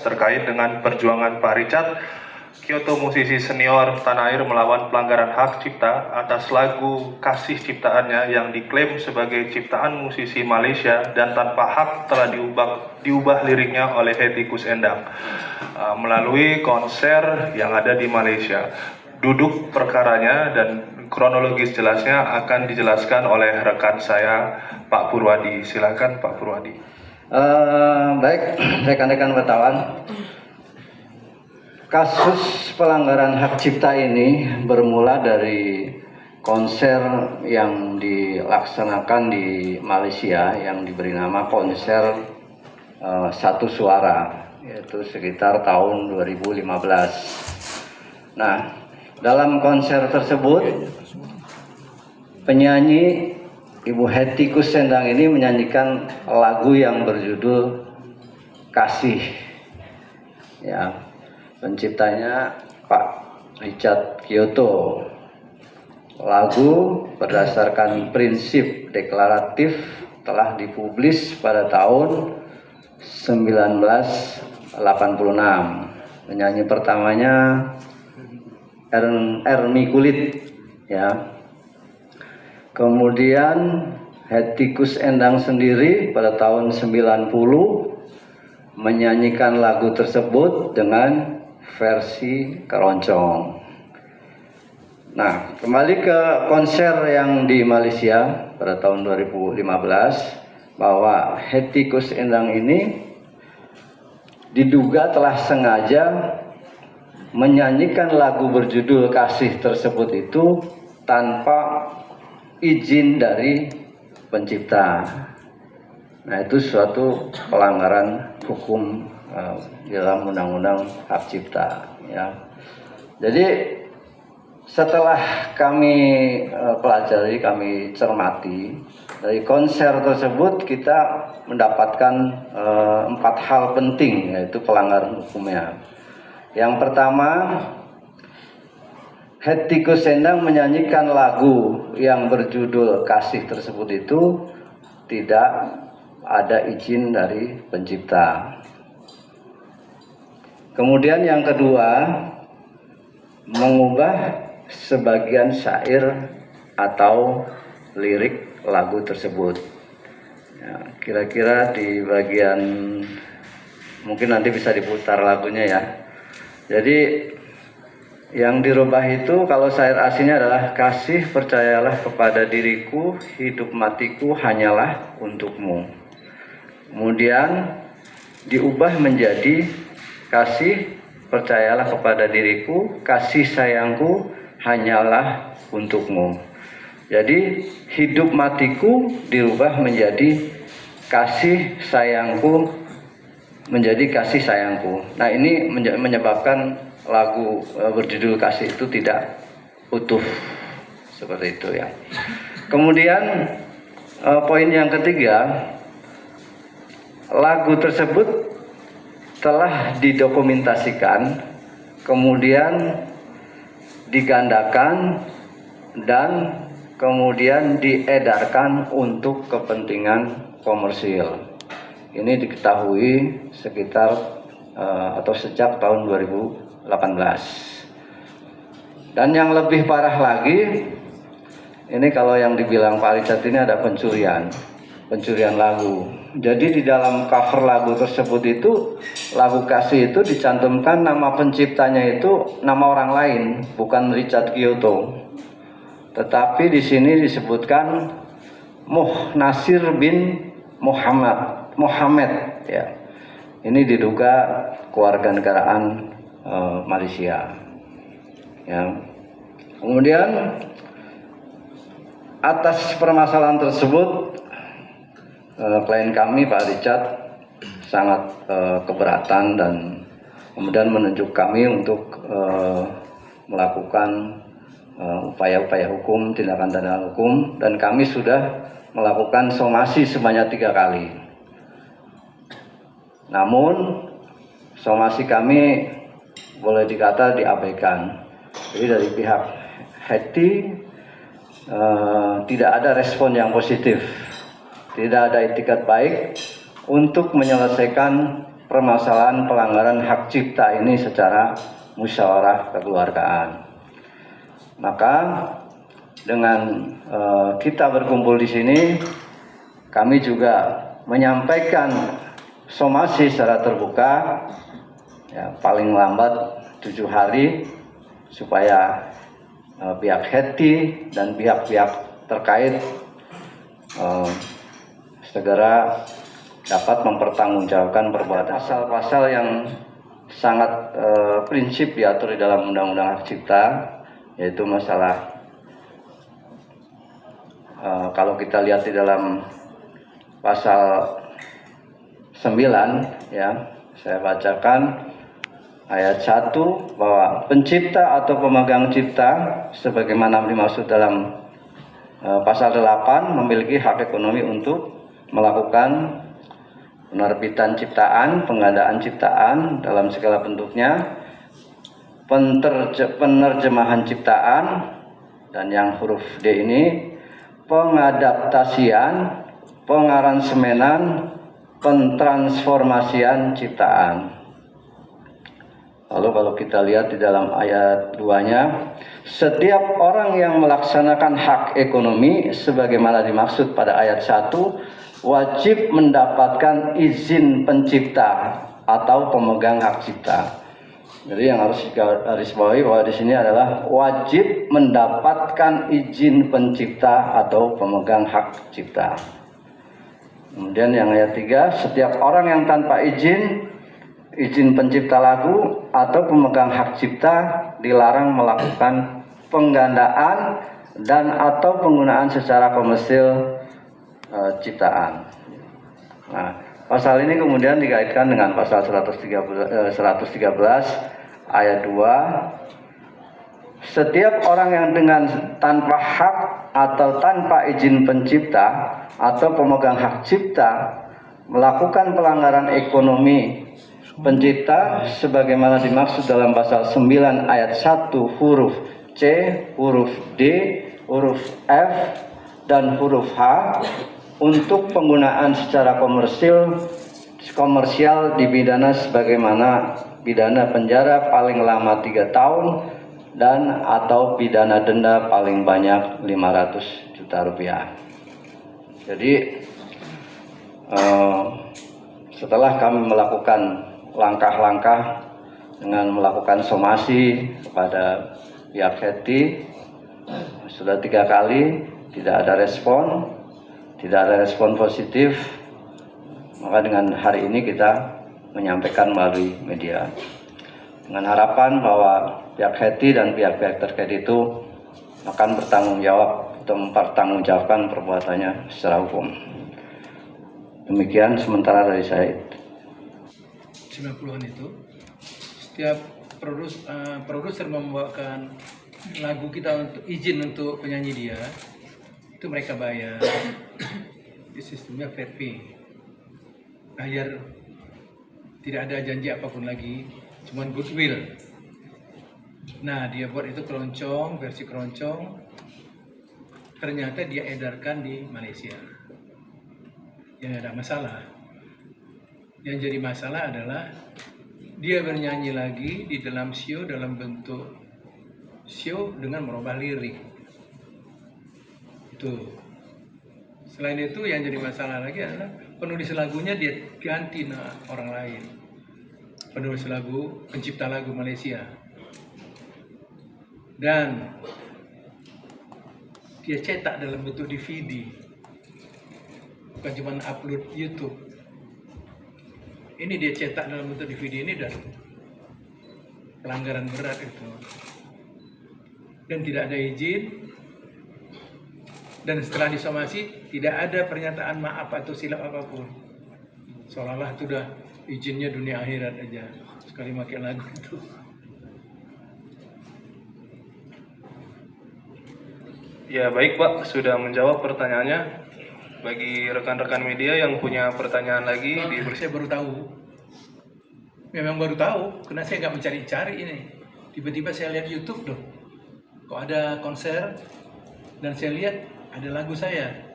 terkait dengan perjuangan Pak Richard, Kyoto musisi senior tanah air melawan pelanggaran hak cipta atas lagu Kasih ciptaannya yang diklaim sebagai ciptaan musisi Malaysia dan tanpa hak telah diubah liriknya oleh Hetty Koes Endang melalui konser yang ada di Malaysia. Duduk perkaranya dan kronologis jelasnya akan dijelaskan oleh rekan saya Pak Purwadi. Silakan Pak Purwadi. Baik, rekan-rekan wartawan. Kasus pelanggaran hak cipta ini bermula dari konser yang dilaksanakan di Malaysia yang diberi nama konser Satu Suara, yaitu sekitar tahun 2015. Nah, dalam konser tersebut penyanyi Ibu Hetty Koes Endang ini menyanyikan lagu yang berjudul Kasih. Ya, penciptanya Pak Richard Kyoto. Lagu berdasarkan prinsip deklaratif telah dipublis pada tahun 1986. Penyanyi pertamanya Ermi Kulit, ya. Kemudian Hetty Koes Endang sendiri pada tahun 90 menyanyikan lagu tersebut dengan versi keroncong. Nah, kembali ke konser yang di Malaysia pada tahun 2015, bahwa Hetty Koes Endang ini diduga telah sengaja menyanyikan lagu berjudul Kasih tersebut itu tanpa izin dari pencipta. Nah, itu suatu pelanggaran hukum dalam undang-undang hak cipta, ya. Jadi setelah kami pelajari, kami cermati dari konser tersebut, kita mendapatkan 4 hal penting, yaitu pelanggaran hukumnya. Yang pertama, Hetty Koes Endang menyanyikan lagu yang berjudul Kasih tersebut itu tidak ada izin dari pencipta. Kemudian yang kedua, mengubah sebagian syair atau lirik lagu tersebut. Ya, kira-kira di bagian, mungkin nanti bisa diputar lagunya ya. Jadi yang dirubah itu, kalau syair aslinya adalah kasih percayalah kepada diriku, hidup matiku hanyalah untukmu. Kemudian diubah menjadi kasih percayalah kepada diriku, kasih sayangku hanyalah untukmu. Jadi hidup matiku dirubah menjadi kasih sayangku menjadi kasih sayangku. Nah, ini menyebabkan lagu berjudul Kasih itu tidak utuh, seperti itu ya. Kemudian poin yang ketiga, lagu tersebut telah didokumentasikan, kemudian digandakan dan kemudian diedarkan untuk kepentingan komersil. Ini diketahui sekitar atau sejak tahun 2018. Dan yang lebih parah lagi, ini kalau yang dibilang Pak Richard ini ada pencurian lagu. Jadi di dalam cover lagu tersebut itu, lagu Kasih itu dicantumkan nama penciptanya itu nama orang lain, bukan Richard Kyoto. Tetapi di sini disebutkan Nasir bin Muhammad, ya. Ini diduga kewarganegaraan Malaysia. Ya. Kemudian atas permasalahan tersebut, klien kami Pak Richard sangat keberatan dan kemudian menunjuk kami untuk melakukan upaya-upaya hukum, tindakan hukum, dan kami sudah melakukan somasi sebanyak 3 kali. Namun somasi kami boleh dikata diabaikan. Jadi dari pihak Hetty tidak ada respon yang positif, tidak ada itikat baik untuk menyelesaikan permasalahan pelanggaran hak cipta ini secara musyawarah kekeluargaan. Maka dengan kita berkumpul di sini, kami juga menyampaikan somasi secara terbuka, ya, paling lambat 7 hari supaya pihak HETI dan pihak-pihak terkait segera dapat mempertanggungjawabkan perbuatan. Pasal-pasal yang sangat prinsip diatur di dalam Undang-Undang Hak Cipta, yaitu masalah kalau kita lihat di dalam pasal 9, ya, saya bacakan ayat 1 bahwa pencipta atau pemegang cipta sebagaimana dimaksud dalam pasal 8 memiliki hak ekonomi untuk melakukan penerbitan ciptaan, pengadaan ciptaan dalam segala bentuknya, penerjemahan ciptaan, dan yang huruf D ini pengadaptasian, pengaransemenan, pentransformasian ciptaan. Lalu kalau kita lihat di dalam ayat 2-nya, setiap orang yang melaksanakan hak ekonomi sebagaimana dimaksud pada ayat 1 wajib mendapatkan izin pencipta atau pemegang hak cipta. Jadi yang harus digarisbawahi bahwa di sini adalah wajib mendapatkan izin pencipta atau pemegang hak cipta. Kemudian yang ayat 3, setiap orang yang tanpa izin pencipta lagu atau pemegang hak cipta dilarang melakukan penggandaan dan atau penggunaan secara komersil ciptaan. Nah, pasal ini kemudian dikaitkan dengan pasal 113 ayat 2. Setiap orang yang dengan tanpa hak atau tanpa izin pencipta atau pemegang hak cipta melakukan pelanggaran ekonomi pencipta sebagaimana dimaksud dalam pasal 9 ayat 1 huruf C, huruf D, huruf F, dan huruf H untuk penggunaan secara komersial dipidana sebagaimana pidana penjara paling lama 3 tahun dan atau pidana denda paling banyak 500 juta rupiah. Jadi setelah kami melakukan langkah-langkah dengan melakukan somasi kepada pihak HETI, sudah 3 kali tidak ada respon positif, maka dengan hari ini kita menyampaikan melalui media dengan harapan bahwa pihak HETI dan pihak-pihak terkait itu akan bertanggung jawab atau mempertanggungjawabkan perbuatannya secara hukum. Demikian sementara dari saya. 90-an itu setiap produser membawakan lagu kita untuk izin untuk penyanyi dia, itu mereka bayar. Di sistemnya fair pay, bayar, tidak ada janji apapun lagi, cuman goodwill. Nah, dia buat itu keroncong, versi keroncong, ternyata dia edarkan di Malaysia. Ya, ada masalah. Yang jadi masalah adalah dia bernyanyi lagi di dalam show dalam bentuk show dengan merubah lirik. Itu. Selain itu yang jadi masalah lagi adalah penulis lagunya dia ganti orang lain. Penulis lagu, pencipta lagu Malaysia. Dan dia cetak dalam bentuk DVD. Bukan cuma upload YouTube. Ini dia cetak dalam bentuk DVD ini dan pelanggaran berat itu. Dan tidak ada izin. Dan setelah disomasi tidak ada pernyataan maaf atau silap apapun. Seolah-olah itu udah izinnya dunia akhirat aja. Sekali pakai lagu itu. Ya baik Pak, sudah menjawab pertanyaannya. Bagi rekan-rekan media yang punya pertanyaan lagi, Saya baru tahu. Memang baru tahu, karena saya nggak mencari-cari ini. Tiba-tiba saya lihat YouTube dong. Kok ada konser, dan saya lihat ada lagu saya.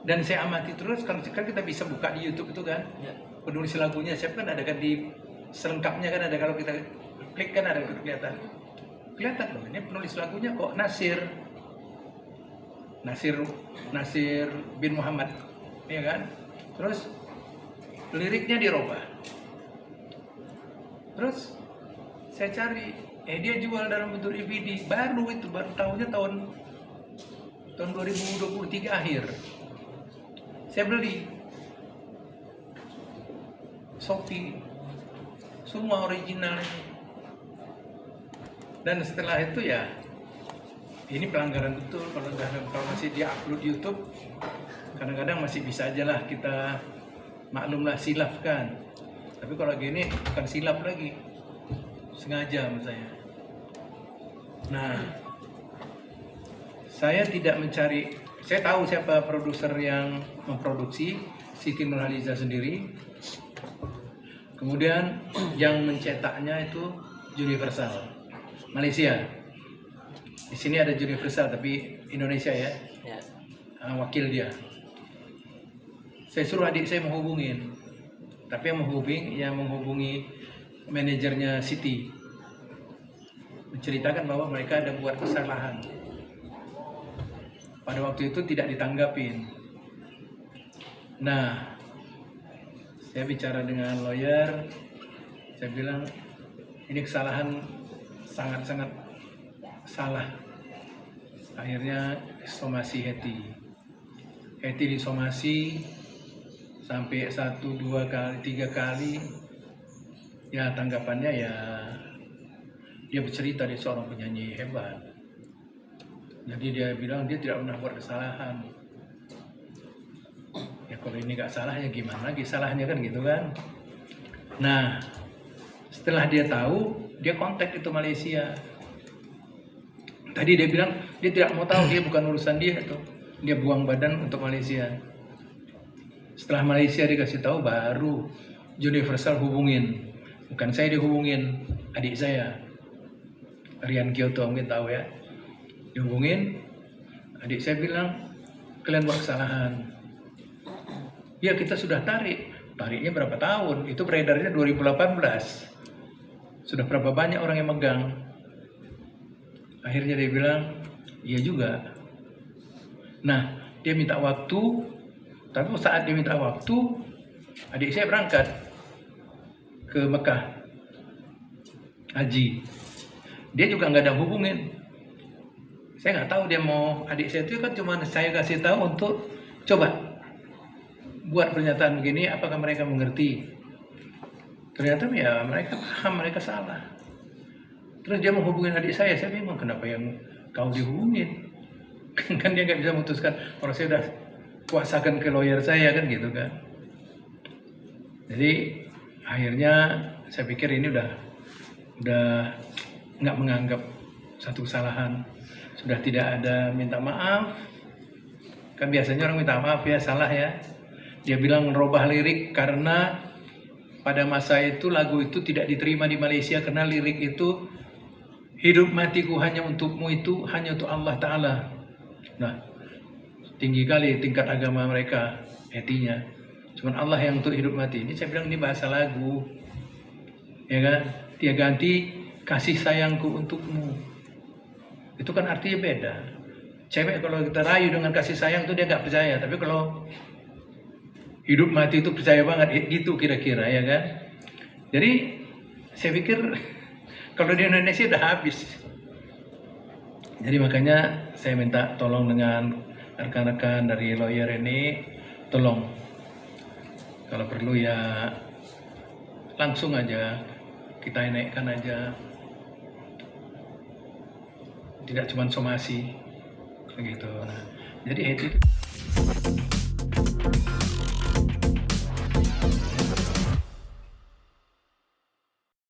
Dan saya amati terus, kan kita bisa buka di YouTube itu kan. Ya. penulis lagunya siapa, kan ada kan di selengkapnya, kan ada, kalau kita klik kan ada kelihatan loh, ini penulis lagunya kok Nasir bin Muhammad, ya kan. Terus liriknya dirubah. Terus saya cari, dia jual dalam bentuk DVD, baru tahunnya tahun 2023 akhir. Saya beli Shopee, semua original ini. Dan setelah itu ya, ini pelanggaran betul. Kalau masih dia upload YouTube, kadang-kadang masih bisa aja lah kita maklumlah, silap kan. Tapi kalau gini bukan silap lagi, sengaja menurut saya. Nah, saya tidak mencari, saya tahu siapa produser yang memproduksi, Siti Nurhaliza sendiri. Kemudian yang mencetaknya itu Universal Malaysia. Di sini ada Universal tapi Indonesia ya. Wakil dia. Saya suruh adik saya menghubungin, tapi yang menghubungi manajernya Siti, menceritakan bahwa mereka ada buat kesalahan. Pada waktu itu tidak ditanggapin. Nah, saya bicara dengan lawyer, saya bilang ini kesalahan sangat-sangat salah. Akhirnya somasi Heti disomasi sampai 1, 2 kali, 3 kali. Ya tanggapannya ya, dia bercerita dia seorang penyanyi hebat. Jadi dia bilang dia tidak pernah buat kesalahan. Ya kalau ini gak salah ya gimana lagi salahnya, kan gitu kan. Nah, setelah dia tahu, dia kontak itu Malaysia. Tadi dia bilang dia tidak mau tahu, dia bukan urusan dia itu. Dia buang badan untuk Malaysia. Setelah Malaysia dikasih tahu, baru Universal hubungin. Bukan saya dihubungin, adik saya Rian Kyoto, mungkin tahu ya. Dihubungin, adik saya bilang kalian buat kesalahan. Ya kita sudah tariknya berapa tahun? Itu beredarnya 2018. Sudah berapa banyak orang yang megang? Akhirnya dia bilang, iya juga. Nah, dia minta waktu, tapi saat dia minta waktu, adik saya berangkat ke Mekah haji. Dia juga nggak ada hubungin. Saya nggak tahu dia mau, adik saya itu kan cuma saya kasih tahu untuk coba buat pernyataan begini, apakah mereka mengerti? Ternyata ya mereka paham, mereka salah. Terus dia mau hubungin adik saya bingung kenapa yang kau dihubungin? Kan dia nggak bisa memutuskan, kalau saya udah kuasakan ke lawyer saya kan gitu kan. Jadi akhirnya saya pikir ini udah nggak menganggap satu kesalahan, sudah tidak ada minta maaf. Kan biasanya orang minta maaf ya, salah ya. Dia bilang merubah lirik karena pada masa itu lagu itu tidak diterima di Malaysia karena lirik itu hidup matiku hanya untukmu, itu hanya untuk Allah Ta'ala. Nah, tinggi kali tingkat agama mereka, etinya. Cuman Allah yang untuk hidup mati. Ini saya bilang ini bahasa lagu, ya kan? Dia ganti kasih sayangku untukmu. Itu kan artinya beda. Cewek kalau kita rayu dengan kasih sayang itu dia nggak percaya, tapi kalau hidup mati itu percaya banget, gitu kira-kira ya kan. Jadi saya pikir kalau di Indonesia udah habis. Jadi makanya saya minta tolong dengan rekan-rekan dari lawyer ini, tolong kalau perlu ya langsung aja kita naikkan aja, tidak cuma somasi begitu. Nah, jadi itu